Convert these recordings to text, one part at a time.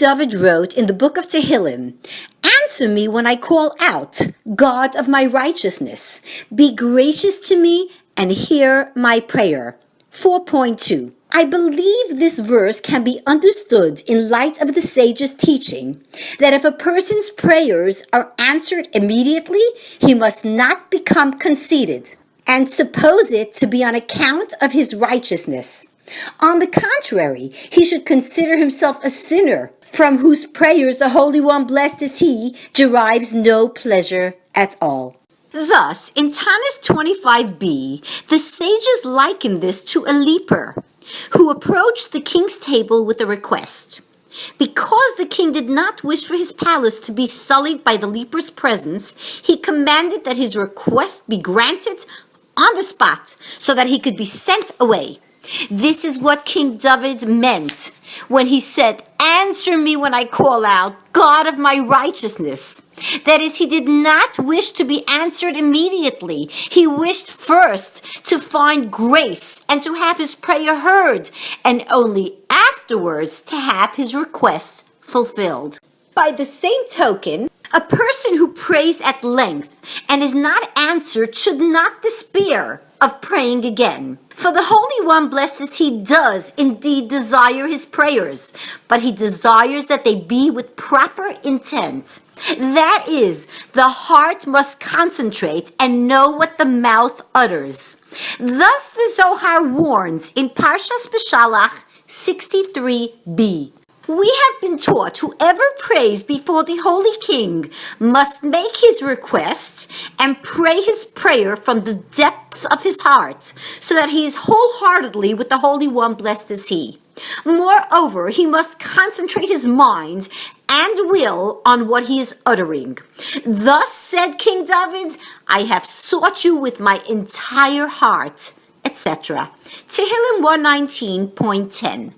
David wrote in the book of Tehillim, "Answer me when I call out, God of my righteousness. Be gracious to me and hear my prayer." 4.2. I believe this verse can be understood in light of the sage's teaching that if a person's prayers are answered immediately, he must not become conceited and suppose it to be on account of his righteousness. On the contrary, he should consider himself a sinner from whose prayers the Holy One, blessed is He, derives no pleasure at all. Thus, in Tanis 25b, the sages liken this to a leper who approached the king's table with a request. Because the king did not wish for his palace to be sullied by the leper's presence, he commanded that his request be granted on the spot so that he could be sent away. This is what King David meant when he said, "Answer me when I call out, God of my righteousness." That is, he did not wish to be answered immediately. He wished first to find grace and to have his prayer heard, and only afterwards to have his request fulfilled. By the same token, a person who prays at length and is not answered should not despair of praying again. For the Holy One, blessed as He, does indeed desire his prayers, but he desires that they be with proper intent. That is, the heart must concentrate and know what the mouth utters. Thus the Zohar warns in Parshas Beshalach 63b. We have been taught whoever prays before the Holy King must make his request and pray his prayer from the depths of his heart, so that he is wholeheartedly with the Holy One, blessed is He. Moreover, he must concentrate his mind and will on what he is uttering. Thus said King David, "I have sought you with my entire heart," etc. Tehillim 119.10.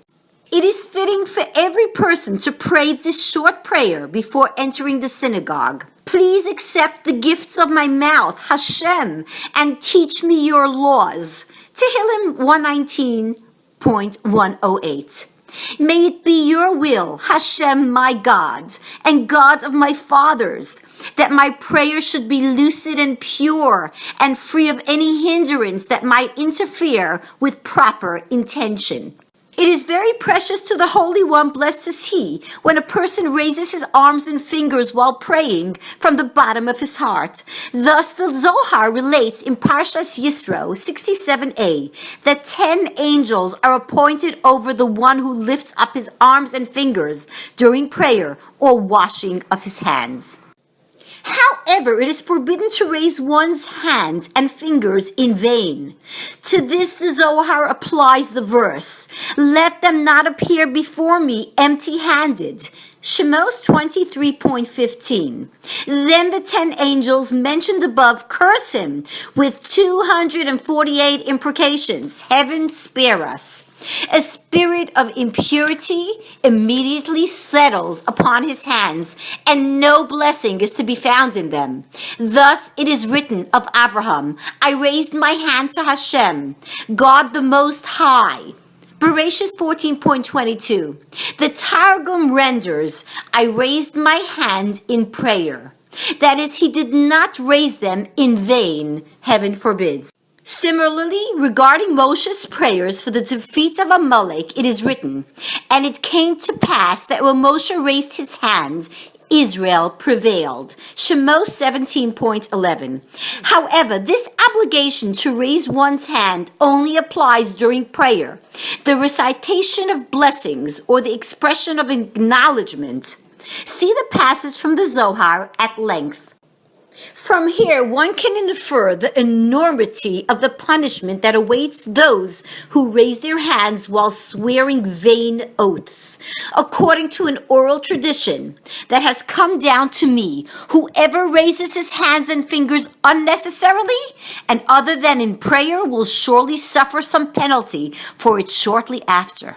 It is fitting for every person to pray this short prayer before entering the synagogue. "Please accept the gifts of my mouth, Hashem, and teach me your laws." Tehillim 119.108. "May it be your will, Hashem, my God, and God of my fathers, that my prayer should be lucid and pure and free of any hindrance that might interfere with proper intention." It is very precious to the Holy One, blessed is He, when a person raises his arms and fingers while praying from the bottom of his heart. Thus the Zohar relates in Parshas Yisro 67a that 10 angels are appointed over the one who lifts up his arms and fingers during prayer or washing of his hands. However, it is forbidden to raise one's hands and fingers in vain. To this the Zohar applies the verse, "Let them not appear before me empty-handed." Shemos 23.15. Then the 10 angels mentioned above curse him with 248 imprecations. Heaven spare us. A spirit of impurity immediately settles upon his hands, and no blessing is to be found in them. Thus it is written of Abraham, "I raised my hand to Hashem, God the Most High." Bereshit 14.22. The Targum renders, "I raised my hand in prayer." That is, he did not raise them in vain, heaven forbid. Similarly, regarding Moshe's prayers for the defeat of Amalek, it is written, "And it came to pass that when Moshe raised his hand, Israel prevailed." Shemos 17.11. However, this obligation to raise one's hand only applies during prayer, the recitation of blessings, or the expression of acknowledgement. See the passage from the Zohar at length. From here, one can infer the enormity of the punishment that awaits those who raise their hands while swearing vain oaths. According to an oral tradition that has come down to me, whoever raises his hands and fingers unnecessarily and other than in prayer will surely suffer some penalty for it shortly after.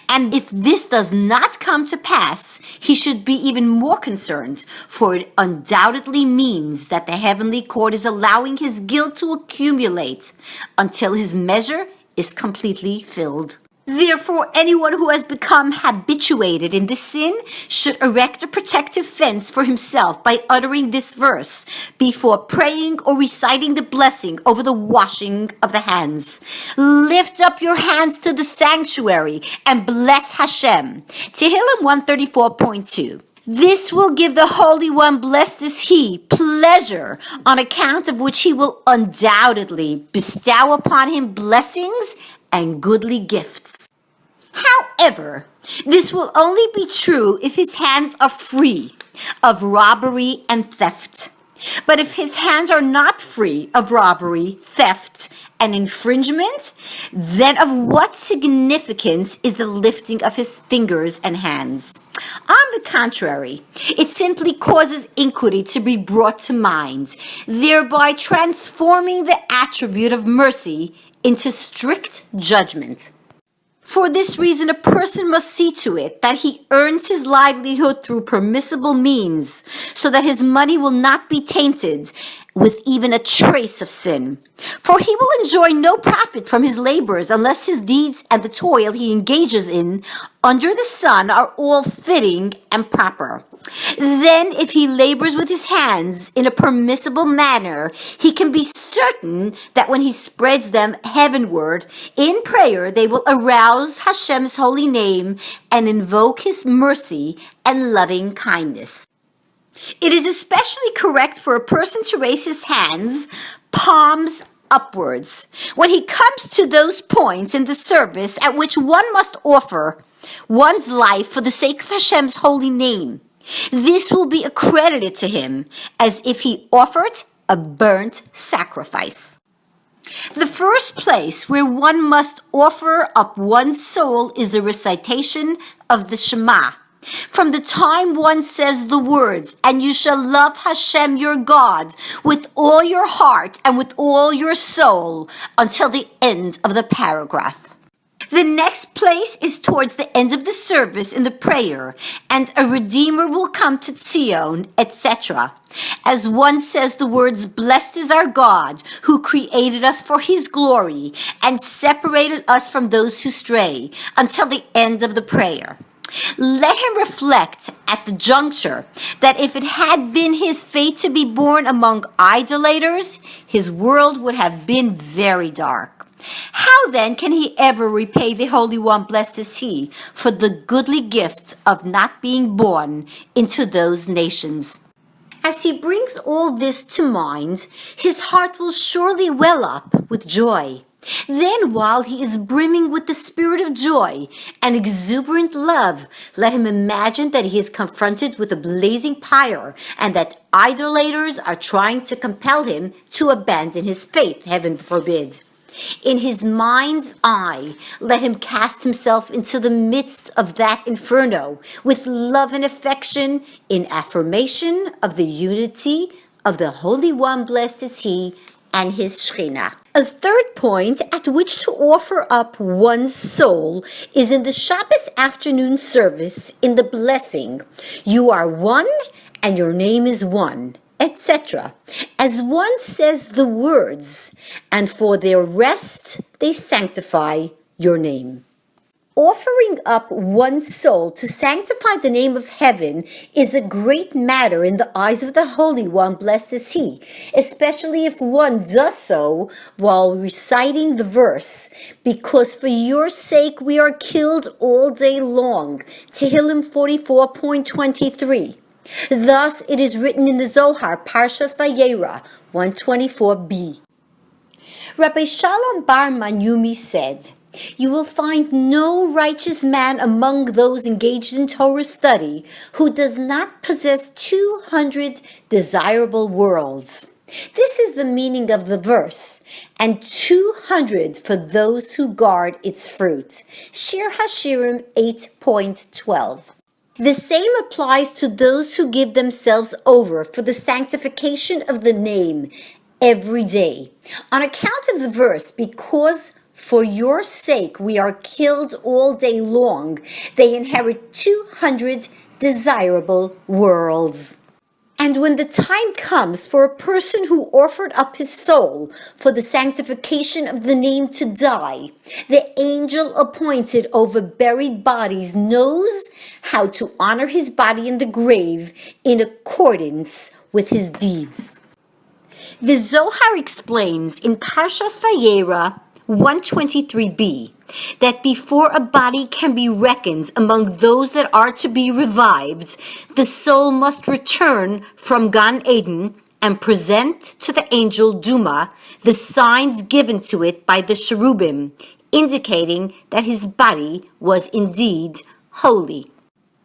And if this does not come to pass, he should be even more concerned, for it undoubtedly means that the heavenly court is allowing his guilt to accumulate until his measure is completely filled. Therefore, anyone who has become habituated in this sin should erect a protective fence for himself by uttering this verse before praying or reciting the blessing over the washing of the hands. Lift up your hands to the sanctuary and bless Hashem. Tehillim 134.2. This will give the Holy One, blessed is He, pleasure, on account of which He will undoubtedly bestow upon him blessings and goodly gifts. However, this will only be true if his hands are free of robbery and theft. But if his hands are not free of robbery, theft, and infringement, then of what significance is the lifting of his fingers and hands? On the contrary, it simply causes iniquity to be brought to mind, thereby transforming the attribute of mercy into strict judgment. For this reason, a person must see to it that he earns his livelihood through permissible means, so that his money will not be tainted with even a trace of sin. For he will enjoy no profit from his labors unless his deeds and the toil he engages in under the sun are all fitting and proper. Then, if he labors with his hands in a permissible manner, he can be certain that when he spreads them heavenward in prayer, they will arouse Hashem's holy name and invoke his mercy and loving kindness. It is especially correct for a person to raise his hands, palms upwards, when he comes to those points in the service at which one must offer one's life for the sake of Hashem's holy name. This will be accredited to him as if he offered a burnt sacrifice. The first place where one must offer up one's soul is the recitation of the Shema. From the time one says the words, "And you shall love Hashem your God with all your heart and with all your soul," until the end of the paragraph. The next place is towards the end of the service in the prayer, and a Redeemer will come to Zion, etc. As one says the words, "Blessed is our God, who created us for his glory and separated us from those who stray," until the end of the prayer. Let him reflect at the juncture that if it had been his fate to be born among idolaters, his world would have been very dark. How then can he ever repay the Holy One, blessed is he, for the goodly gift of not being born into those nations? As he brings all this to mind, his heart will surely well up with joy. Then, while he is brimming with the spirit of joy and exuberant love, let him imagine that he is confronted with a blazing pyre and that idolaters are trying to compel him to abandon his faith, heaven forbid. In his mind's eye, let him cast himself into the midst of that inferno with love and affection in affirmation of the unity of the Holy One, blessed is he, and his Shekhinah. A third point at which to offer up one's soul is in the Shabbos afternoon service in the blessing, "You are one and your name is one," etc. As one says the words, "And for their rest they sanctify your name." Offering up one's soul to sanctify the name of heaven is a great matter in the eyes of the Holy One, blessed is he, especially if one does so while reciting the verse, "Because for your sake we are killed all day long," Tehillim 44.23. Thus it is written in the Zohar, Parshas Vayera 124b. Rabbi Shalom Bar Manyumi said, "You will find no righteous man among those engaged in Torah study who does not possess 200 desirable worlds." This is the meaning of the verse, and 200 for those who guard its fruit. Shir Hashirim 8.12. The same applies to those who give themselves over for the sanctification of the name every day. On account of the verse, "Because for your sake we are killed all day long," they inherit 200 desirable worlds. And when the time comes for a person who offered up his soul for the sanctification of the name to die, the angel appointed over buried bodies knows how to honor his body in the grave in accordance with his deeds. The Zohar explains in Parshas Vayera 123b that before a body can be reckoned among those that are to be revived, the soul must return from Gan Eden and present to the angel Duma the signs given to it by the cherubim, indicating that his body was indeed holy.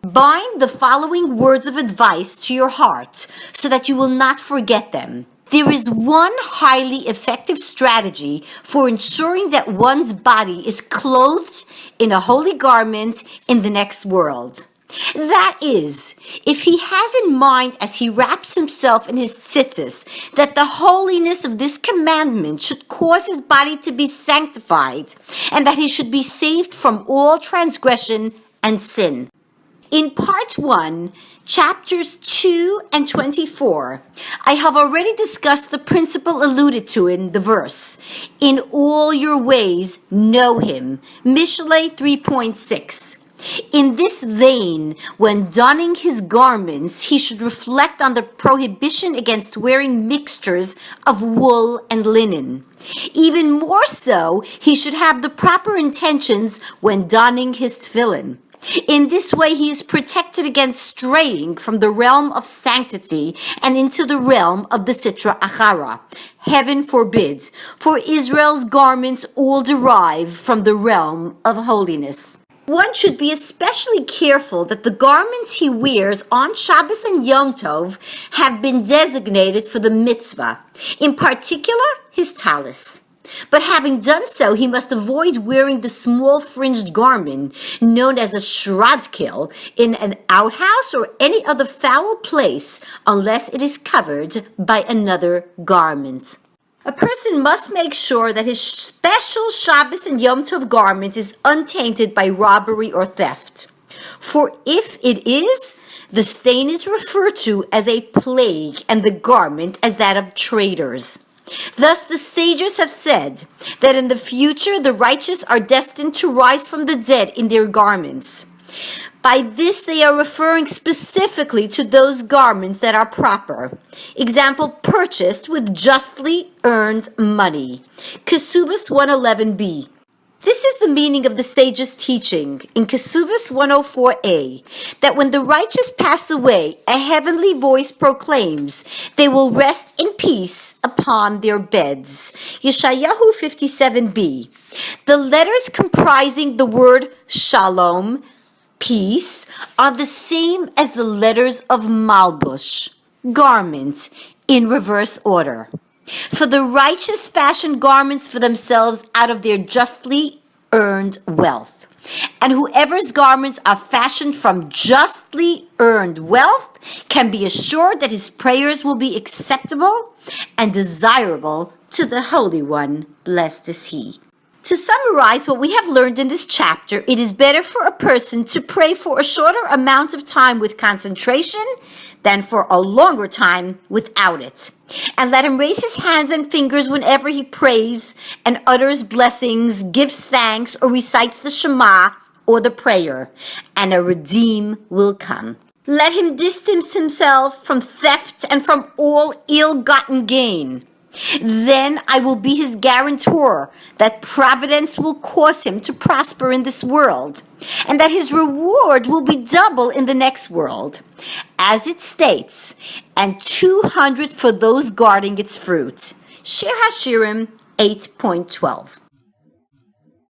Bind the following words of advice to your heart so that you will not forget them. There is one highly effective strategy for ensuring that one's body is clothed in a holy garment in the next world. That is, if he has in mind as he wraps himself in his tzitzis that the holiness of this commandment should cause his body to be sanctified and that he should be saved from all transgression and sin. In part 1, chapters 2 and 24, I have already discussed the principle alluded to in the verse. In all your ways, know him. Mishlei 3.6. In this vein, when donning his garments, he should reflect on the prohibition against wearing mixtures of wool and linen. Even more so, he should have the proper intentions when donning his tefillin. In this way, he is protected against straying from the realm of sanctity and into the realm of the Sitra Achara. Heaven forbid, for Israel's garments all derive from the realm of holiness. One should be especially careful that the garments he wears on Shabbos and Yom Tov have been designated for the mitzvah, in particular his talis. But having done so, he must avoid wearing the small fringed garment known as a shradkil in an outhouse or any other foul place unless it is covered by another garment. A person must make sure that his special Shabbos and Yom Tov garment is untainted by robbery or theft. For if it is, the stain is referred to as a plague and the garment as that of traitors. Thus, the sages have said that in the future the righteous are destined to rise from the dead in their garments. By this, they are referring specifically to those garments that are proper. Example, purchased with justly earned money. Kesuvos 111b. This is the meaning of the sage's teaching in Kesuvos 104a, that when the righteous pass away, a heavenly voice proclaims, they will rest in peace upon their beds. Yeshayahu 57b. The letters comprising the word shalom, peace, are the same as the letters of malbush, garment, in reverse order. For the righteous fashion garments for themselves out of their justly earned wealth. And whoever's garments are fashioned from justly earned wealth can be assured that his prayers will be acceptable and desirable to the Holy One, blessed is he. To summarize what we have learned in this chapter, it is better for a person to pray for a shorter amount of time with concentration than for a longer time without it. And let him raise his hands and fingers whenever he prays and utters blessings, gives thanks, or recites the Shema or the prayer, and a redeem will come. Let him distance himself from theft and from all ill-gotten gain. Then I will be his guarantor that providence will cause him to prosper in this world, and that his reward will be double in the next world. As it states, and 200 for those guarding its fruit. Shir Hashirim 8.12.